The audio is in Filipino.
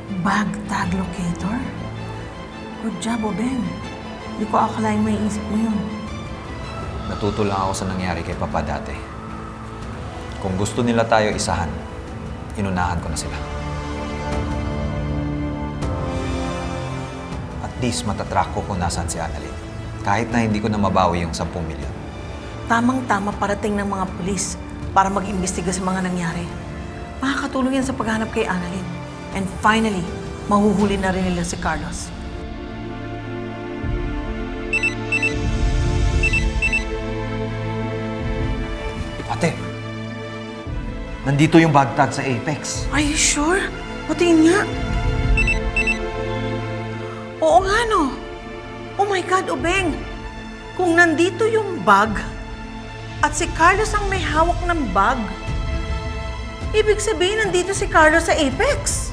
Bag tag locator? Good job, Obeng. Hindi ko akalain may isip mo yun. Natuto lang ako sa nangyari kay Papa dati. Kung gusto nila tayo isahan, inunahan ko na sila. At least matatrack ko kung nasaan si Annalyn. Kahit na hindi ko na mabawi yung 10 milyon. Tamang-tama parating ng mga pulis para mag-imbestiga sa mga nangyari. Makakatulong yan sa paghanap kay Annalyn. And finally, mahuhuli na rin nila si Carlos. Ate, nandito yung bagtag sa Apex. Are you sure? Patingin nga. Oo nga, no? Oh my God, Obeng! Kung nandito yung bag at si Carlos ang may hawak ng bag, ibig sabihin nandito si Carlos sa Apex.